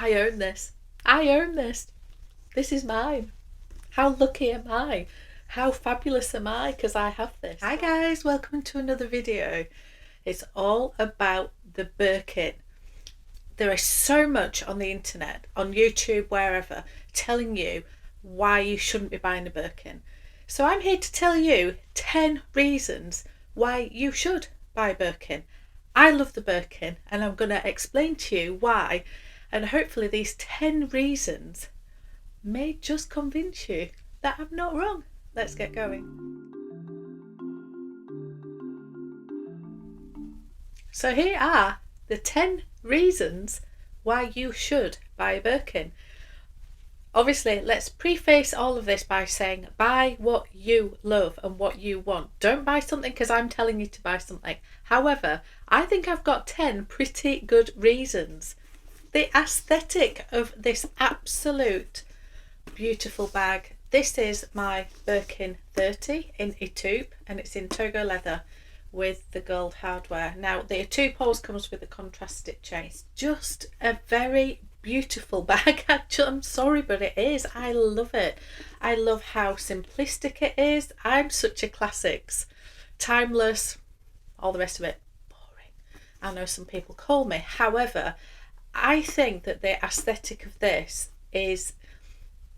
I own this. I own this. This is mine. How lucky am I? How fabulous am I because I have this? Hi guys, welcome to another video. It's all about the Birkin. There is so much on the internet, on YouTube, wherever, telling you why you shouldn't be buying a Birkin. So I'm here to tell you 10 reasons why you should buy a Birkin. I love the Birkin and I'm going to explain to you why, and hopefully these 10 reasons may just convince you that I'm not wrong. Let's get going. So here are the 10 reasons why you should buy a Birkin. Obviously, let's preface all of this by saying buy what you love and what you want. Don't buy something because I'm telling you to buy something. However, I think I've got 10 pretty good reasons. The aesthetic of this absolute beautiful bag. This is my Birkin 30 in Etoupe and it's in Togo leather with the gold hardware. Now the Etoupe always comes with a contrast stitch chain. It's just a very beautiful bag. I'm sorry, but it is. I love it. I love how simplistic it is. I'm such a classics, timeless, all the rest of it boring. I know some people call me. However, I think that the aesthetic of this is,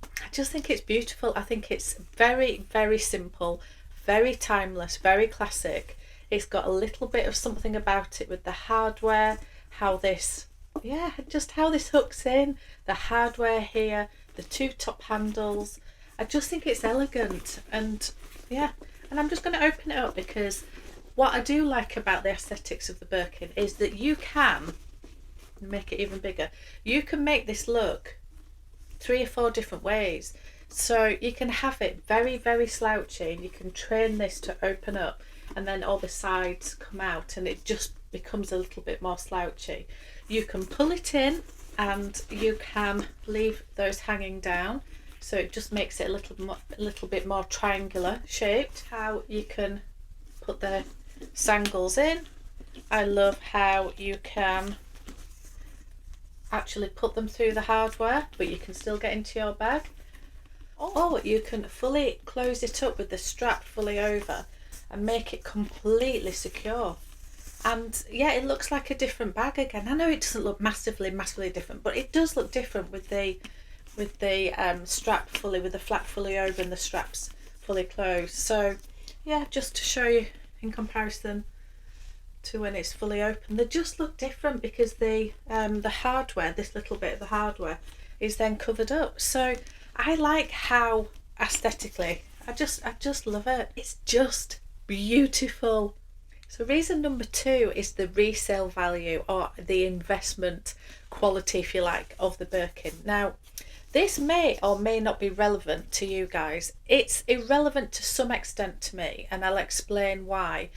I just think it's beautiful. I think it's very, very simple, very timeless, very classic. It's got a little bit of something about it with the hardware, how this hooks in, the hardware here, the two top handles. I just think it's elegant, and I'm just going to open it up because what I do like about the aesthetics of the Birkin is that you can make it even bigger. You can make this look 3 or 4 different ways. So you can have it very, very slouchy and you can train this to open up and then all the sides come out and it just becomes a little bit more slouchy. You can pull it in and you can leave those hanging down, so it just makes it a little bit more triangular shaped. How you can put the sangles in. I love how you can actually put them through the hardware but you can still get into your bag. Or you can fully close it up with the strap fully over and make it completely secure. And yeah, it looks like a different bag again. I know it doesn't look massively different, but it does look different with the strap fully, with the flap fully over and the straps fully closed. So yeah, just to show you in comparison to when it's fully open, they just look different because the hardware, this little bit of the hardware is then covered up. So I like how aesthetically, I just love it. It's just beautiful. So reason number 2 is the resale value, or the investment quality, if you like, of the Birkin. Now, this may or may not be relevant to you guys. It's irrelevant to some extent to me, and I'll explain why.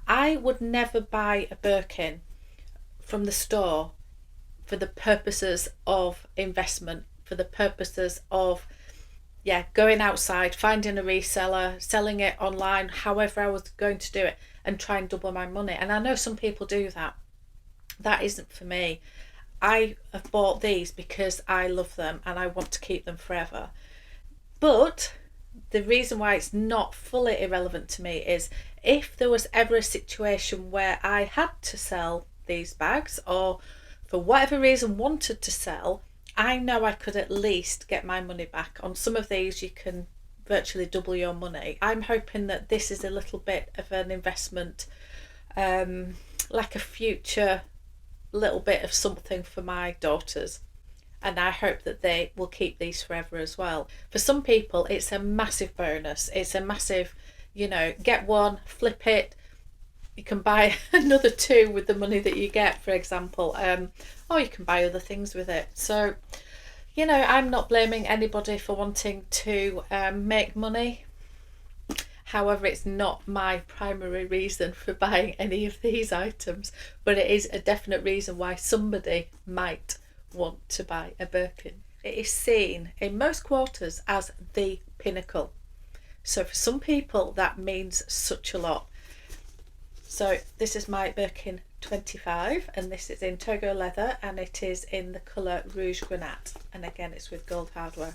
I would never buy a Birkin from the store for the purposes of investment, for the purposes of going outside, finding a reseller, selling it online, however I was going to do it, and try and double my money. And I know some people do that. That isn't for me. I have bought these because I love them and I want to keep them forever. But the reason why it's not fully irrelevant to me is if there was ever a situation where I had to sell these bags, or for whatever reason wanted to sell, I know I could at least get my money back. On some of these you can virtually double your money. I'm hoping that this is a little bit of an investment, like a future little bit of something for my daughters, and I hope that they will keep these forever as well. For some people it's a massive bonus. It's a massive, get one, flip it, you can buy another 2 with the money that you get, for example, or you can buy other things with it. So I'm not blaming anybody for wanting to make money. However, it's not my primary reason for buying any of these items, but it is a definite reason why somebody might want to buy a Birkin. It is seen in most quarters as the pinnacle. So for some people that means such a lot. So this is my Birkin 25, and this is in Togo leather, and it is in the colour Rouge Granate, and again it's with gold hardware,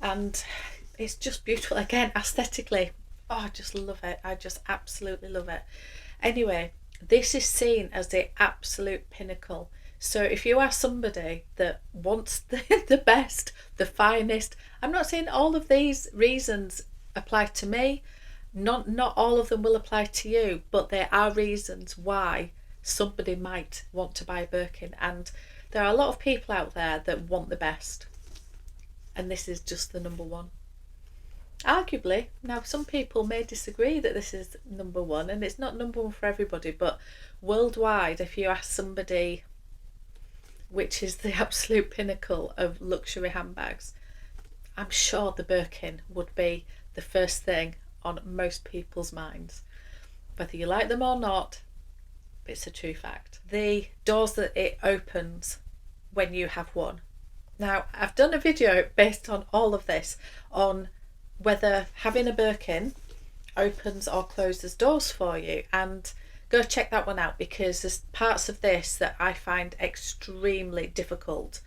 and it's just beautiful. Again, aesthetically, oh, I just love it. I just absolutely love it. Anyway, this is seen as the absolute pinnacle. So if you are somebody that wants the best, the finest, I'm not saying all of these reasons apply to me, not all of them will apply to you, but there are reasons why somebody might want to buy a Birkin, and there are a lot of people out there that want the best, and this is just the number one. Arguably, now some people may disagree that this is number one, and it's not number one for everybody, but worldwide, if you ask somebody which is the absolute pinnacle of luxury handbags, I'm sure the Birkin would be the first thing on most people's minds. Whether you like them or not, it's a true fact. The doors that it opens when you have one. Now, I've done a video based on all of this, on whether having a Birkin opens or closes doors for you, and go check that one out, because there's parts of this that I find extremely difficult.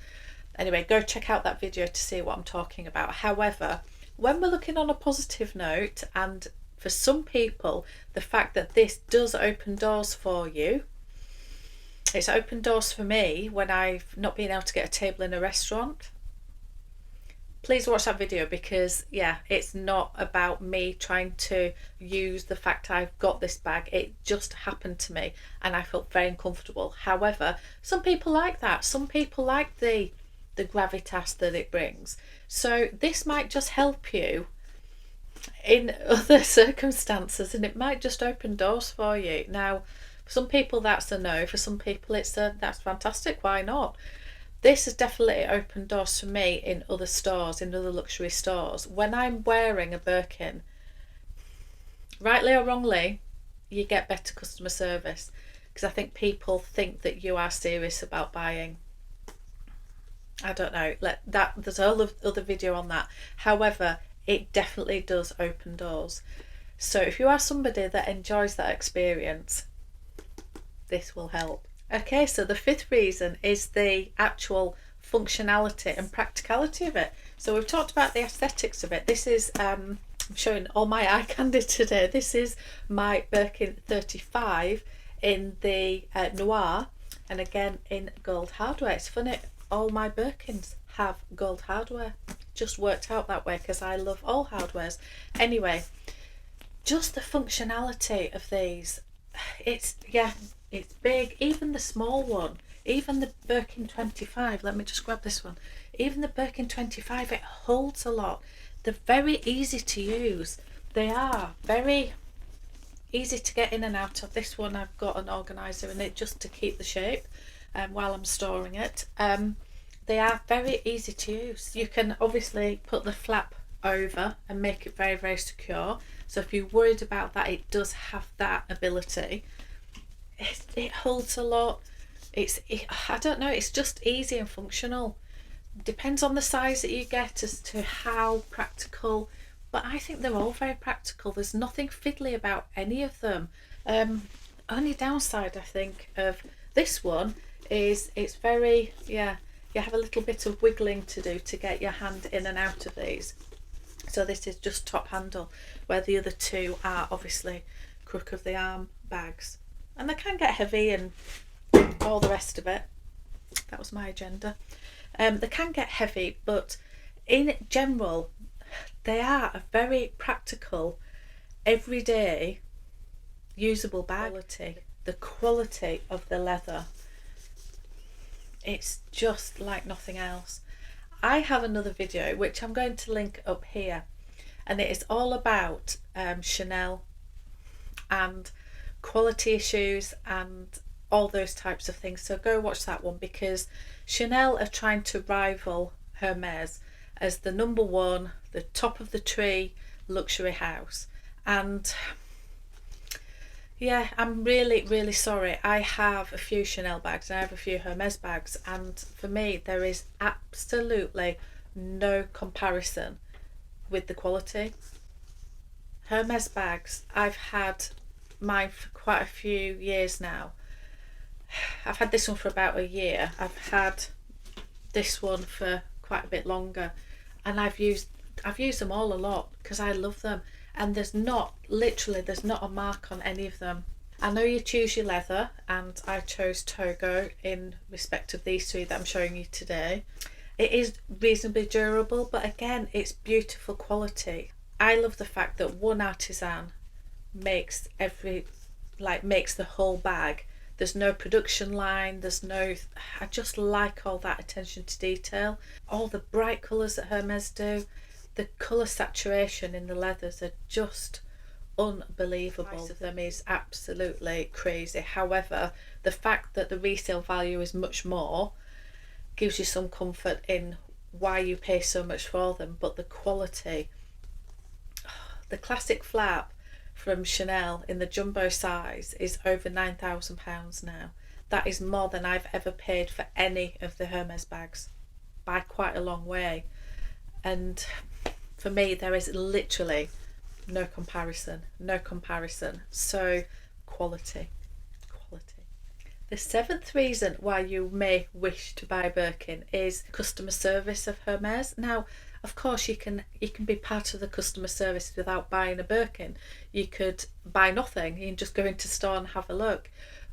Anyway, go check out that video to see what I'm talking about. However, when we're looking on a positive note, and for some people, the fact that this does open doors for you, it's opened doors for me when I've not been able to get a table in a restaurant. Please watch that video, because yeah, it's not about me trying to use the fact I've got this bag. It just happened to me and I felt very uncomfortable. However, some people like that. Some people like the gravitas that it brings. So this might just help you in other circumstances, and it might just open doors for you. Now, for some people that's a no. For some people it's a that's fantastic, why not? This has definitely opened doors for me in other stores, in other luxury stores. When I'm wearing a Birkin, rightly or wrongly, you get better customer service, because I think people think that you are serious about buying. I don't know, there's a whole other video on that. However, it definitely does open doors. So if you are somebody that enjoys that experience, this will help. Okay, so the fifth reason is the actual functionality and practicality of it. So we've talked about the aesthetics of it. This is, I'm showing all my eye candy today. This is my Birkin 35 in the noir, and again in gold hardware. It's funny, all my Birkins have gold hardware. Just worked out that way because I love all hardwares. Anyway, just the functionality of these, it's big. Even the small one, even the Birkin 25, let me just grab this one, even the Birkin 25, it holds a lot. They're very easy to use. They are very easy to get in and out of. This one I've got an organizer in it just to keep the shape while I'm storing it. They are very easy to use. You can obviously put the flap over and make it very, very secure. So if you're worried about that, it does have that ability. It holds a lot. I don't know, it's just easy and functional. Depends on the size that you get as to how practical, but I think they're all very practical. There's nothing fiddly about any of them. Only downside I think of this one is it's very, you have a little bit of wiggling to do to get your hand in and out of these. So this is just top handle, where the other two are obviously crook of the arm bags. And they can get heavy and all the rest of it. That was my agenda. They can get heavy, but in general, they are a very practical, everyday, usable bag. The quality of the leather, it's just like nothing else. I have another video which I'm going to link up here, and it is all about Chanel and quality issues and all those types of things. So go watch that one, because Chanel are trying to rival Hermes as the number one, the top of the tree luxury house. And yeah, I'm really, really sorry. I have a few Chanel bags and I have a few Hermes bags, and for me there is absolutely no comparison with the quality. Hermes bags, I've had mine for quite a few years now, I've had this one for about a year. I've had this one for quite a bit longer, and I've used them all a lot because I love them, and there's not a mark on any of them. I know you choose your leather, and I chose Togo in respect of these three that I'm showing you today. It is reasonably durable, but again, it's beautiful quality. I love the fact that one artisan makes makes the whole bag. There's no production line, I just like all that attention to detail. All the bright colours that Hermes do, the colour saturation in the leathers are just unbelievable. The price of them is absolutely crazy. However, the fact that the resale value is much more gives you some comfort in why you pay so much for them. But the quality, the classic flap from Chanel in the jumbo size is over £9,000 now. That is more than I've ever paid for any of the Hermes bags, by quite a long way. And for me, there is literally no comparison. So quality. The seventh reason why you may wish to buy Birkin is customer service of Hermes. Now, of course, you can be part of the customer service without buying a Birkin. You could buy nothing. You can just go into store and have a look.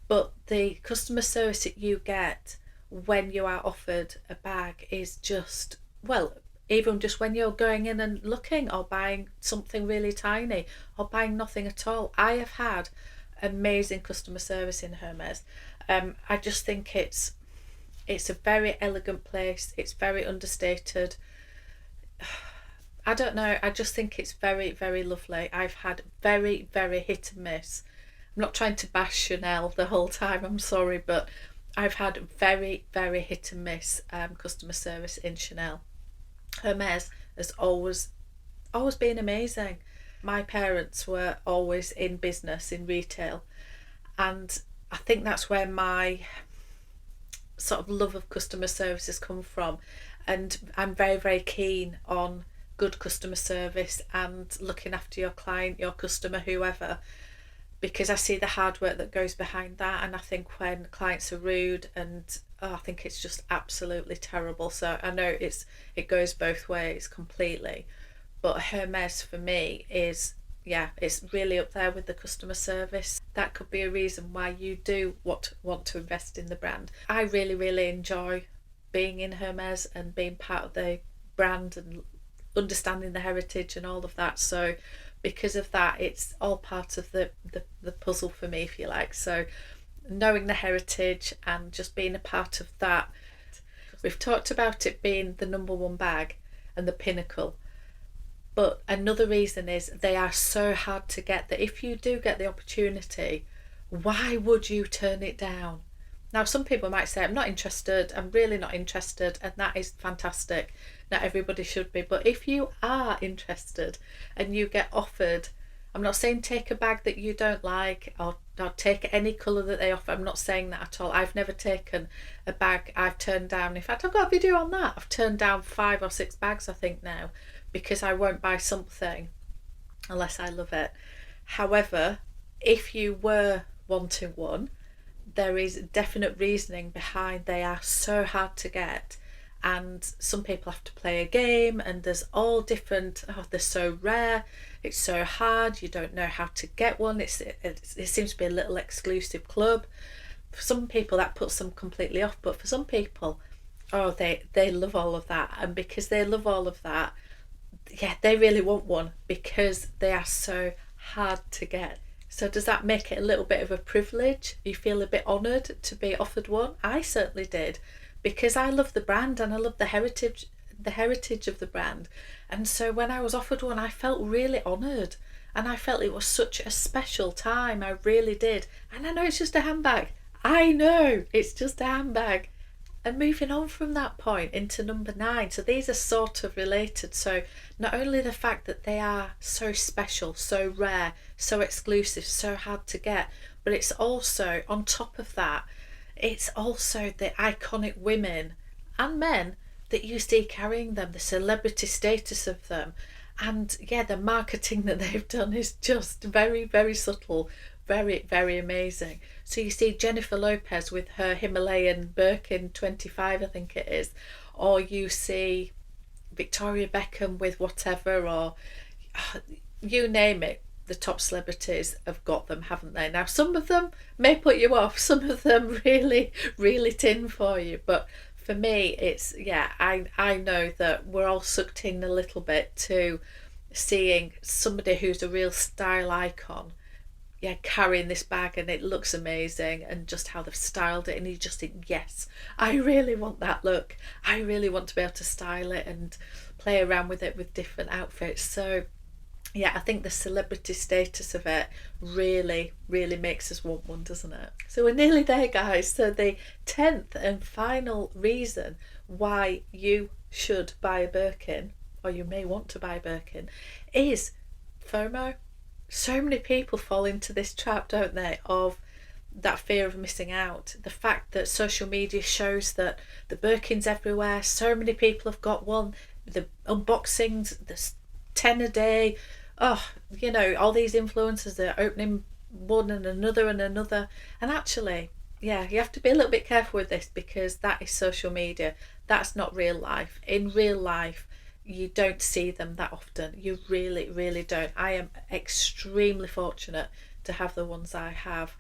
But the customer service that you get when you are offered a bag is just, well, even just when you're going in and looking, or buying something really tiny, or buying nothing at all. I have had amazing customer service in Hermes. I just think it's a very elegant place. It's very understated. I don't know, I just think it's very, very lovely. I've had very, very hit and miss. I'm not trying to bash Chanel the whole time, I'm sorry, but I've had very, very hit and miss customer service in Chanel. Hermes has always been amazing. My parents were always in business, in retail, and I think that's where my sort of love of customer service has come from. And I'm very, very keen on good customer service and looking after your client, your customer, whoever, because I see the hard work that goes behind that. And I think when clients are rude, I think it's just absolutely terrible. So I know it goes both ways completely, but Hermes for me is, it's really up there with the customer service. That could be a reason why you do want to invest in the brand. I really, really enjoy being in Hermes and being part of the brand and understanding the heritage and all of that. So because of that, it's all part of the puzzle for me, if you like. So knowing the heritage and just being a part of that. We've talked about it being the number one bag and the Pinnacle, but another reason is they are so hard to get that if you do get the opportunity, why would you turn it down? Now, some people might say, I'm not interested, I'm really not interested, and that is fantastic. Not everybody should be, but if you are interested and you get offered, I'm not saying take a bag that you don't like, or take any colour that they offer. I'm not saying that at all. I've never taken a bag I've turned down. In fact, I've got a video on that. I've turned down 5 or 6 bags, I think now, because I won't buy something unless I love it. However, if you were wanting one, there is definite reasoning behind they are so hard to get, and some people have to play a game, and there's all different, they're so rare, it's so hard, you don't know how to get one, it seems to be a little exclusive club. For some people that puts them completely off, but for some people, they love all of that, and because they love all of that, they really want one because they are so hard to get. So does that make it a little bit of a privilege? You feel a bit honoured to be offered one? I certainly did, because I love the brand and I love the heritage of the brand. And so when I was offered one, I felt really honoured, and I felt it was such a special time. I really did. And I know it's just a handbag. I know it's just a handbag. And moving on from that point into number 9, so these are sort of related. So not only the fact that they are so special, so rare, so exclusive, so hard to get, but it's also, on top of that, it's also the iconic women and men that you see carrying them, the celebrity status of them. And the marketing that they've done is just very, very subtle, very, very amazing. So you see Jennifer Lopez with her Himalayan Birkin 25, I think it is, or you see Victoria Beckham with whatever, or you name it. The top celebrities have got them, haven't they? Now, some of them may put you off, some of them really reel it in for you, but for me, it's, yeah, I know that we're all sucked in a little bit to seeing somebody who's a real style icon, yeah, carrying this bag, and it looks amazing, and just how they've styled it, and you just think, yes, I really want that look. I really want to be able to style it and play around with it with different outfits. So yeah, I think the celebrity status of it really, really makes us want one, doesn't it? So we're nearly there, guys. So the 10th and final reason why you should buy a Birkin, or you may want to buy a Birkin, is FOMO. So many people fall into this trap, don't they, of that fear of missing out. The fact that social media shows that the Birkin's everywhere, so many people have got one, the unboxings, there's 10 a day. Oh, you know, all these influencers, they're opening one and another and another. And actually, yeah, you have to be a little bit careful with this, because that is social media. That's not real life. In real life, you don't see them that often. You really, really don't. I am extremely fortunate to have the ones I have.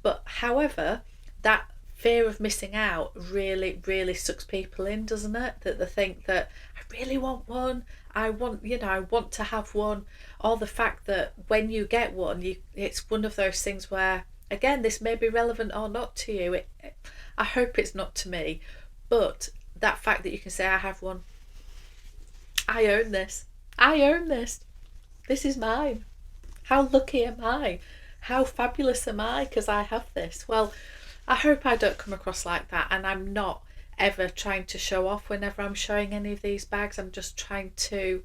But however, that fear of missing out really, really sucks people in, doesn't it? That they think that I really want one. I want, you know, I want to have one. Or the fact that when you get one, it's one of those things where, again, this may be relevant or not to you. I hope it's not to me, but that fact that you can say, I have one. I own this. I own this. This is mine. How lucky am I? How fabulous am I because I have this? Well, I hope I don't come across like that, and I'm not ever trying to show off whenever I'm showing any of these bags. I'm just trying to,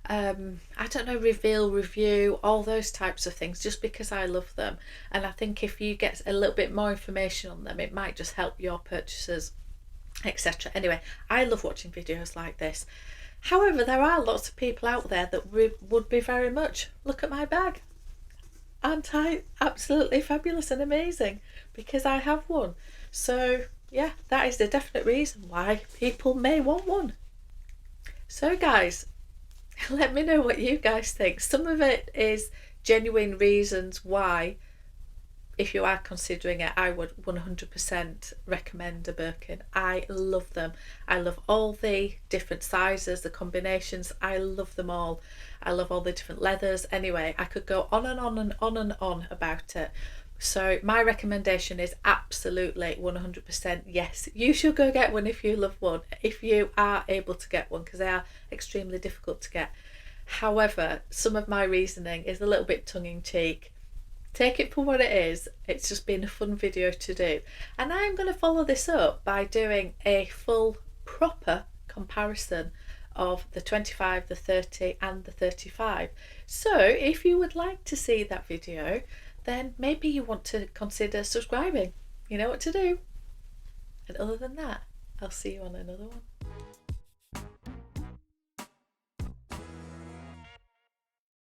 I don't know, reveal, review, all those types of things, just because I love them. And I think if you get a little bit more information on them, it might just help your purchases, etc. Anyway, I love watching videos like this. However, there are lots of people out there that would be very much, look at my bag. Aren't I absolutely fabulous and amazing because I have one? So yeah, that is the definite reason why people may want one. So guys, let me know what you guys think. Some of it is genuine reasons why, if you are considering it, I would 100% recommend a Birkin. I love them. I love all the different sizes, the combinations. I love them all. I love all the different leathers. Anyway, I could go on and on and on and on about it. So my recommendation is absolutely 100% yes. You should go get one if you love one, if you are able to get one, because they are extremely difficult to get. However, some of my reasoning is a little bit tongue-in-cheek. Take it for what it is. It's just been a fun video to do. And I'm going to follow this up by doing a full, proper comparison of the 25, the 30 and the 35. So if you would like to see that video, then maybe you want to consider subscribing. You know what to do. And other than that, I'll see you on another one.